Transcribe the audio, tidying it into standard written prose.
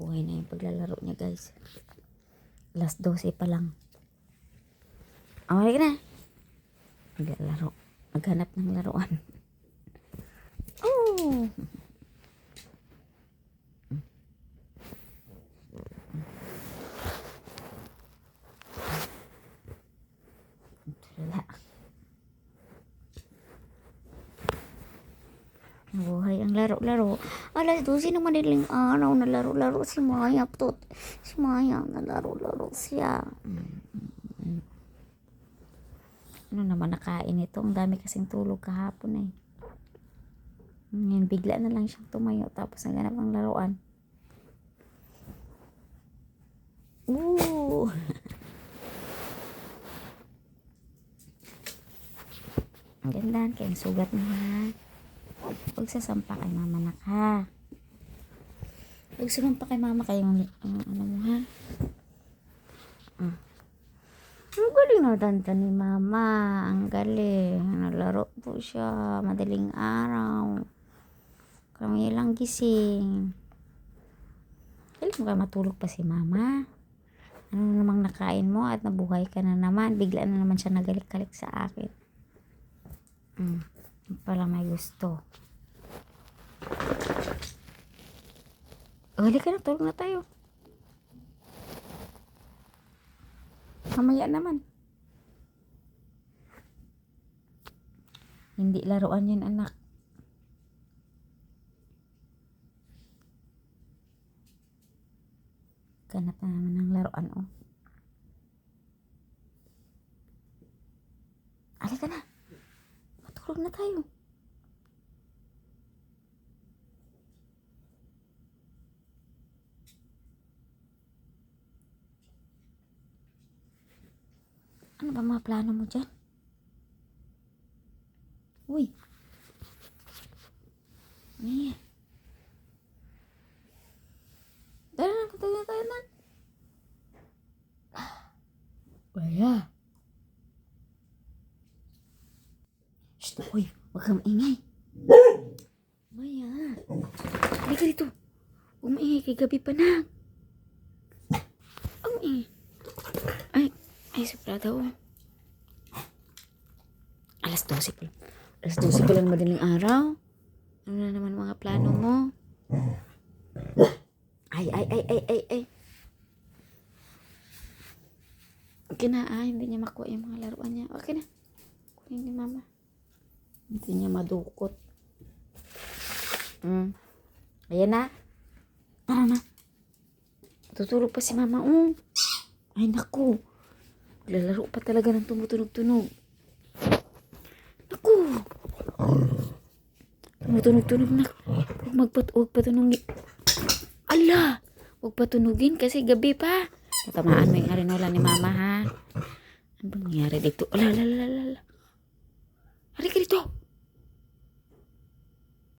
buhay na yung paglalaro niya, guys. Alas 12 pa lang. Okay na. Maglalaro. Maghanap ng laruan. Oh! Wala. Nabuhay ang laro-laro. Alas 12 na madaling araw na laro-laro si Maya. Si Maya na laro-laro siya. Ano naman nakain ito? Ang dami kasing tulog kahapon eh. Ngayon, bigla na lang siyang tumayo. Tapos naganap ang laruan. Ooh! Ang ganda. Kaya sugat mo ha. Huwag sasampa kay mama na ka. Huwag sumampa kay mama kayong ano mo ha. Ang galing na tanta ni mama. Ang galing. Nalaro po siya. Madaling araw. Kami lang gising. Galing mo ka matulog pa si mama. Ano namang nakain mo at nabuhay ka na naman. Bigla na naman siya nagalik-kalik sa akin. Pala may gusto. Halika na, tulog na tayo. Mamaya naman. Hindi laruan yun, anak. Ganap na naman ng laruan, oh. Halika na. Matulog na tayo. Ano ba mga plano mo dyan? Uy. Mia. Tara na, katayo tayo na. Wala. Shh, uy, huwag kang maingay. Maya. Halika dito. Huwag maingay kay gabi pa na. Huwag maingay. Ay, sobrada oh. Alas 12 pa lang. Alas 12 pa lang madaling araw. Ano na naman mga plano mo? Ay. Okay na, hindi niya makuha yung mga laruan niya. Okay na. Kunin ni mama. Hindi niya madukot. Ayan na. Tara na. Tutulog pa si mama. Ay, naku. Lalaro pa talaga ng tumutunog-tunog. Naku. Tumutunog-tunog na. Huwag patunugin. Ala! Huwag patunugin kasi gabi pa. Natamaan mo yung arinola ni mama ha. Ano bang nangyari dito? Ala. Halika dito.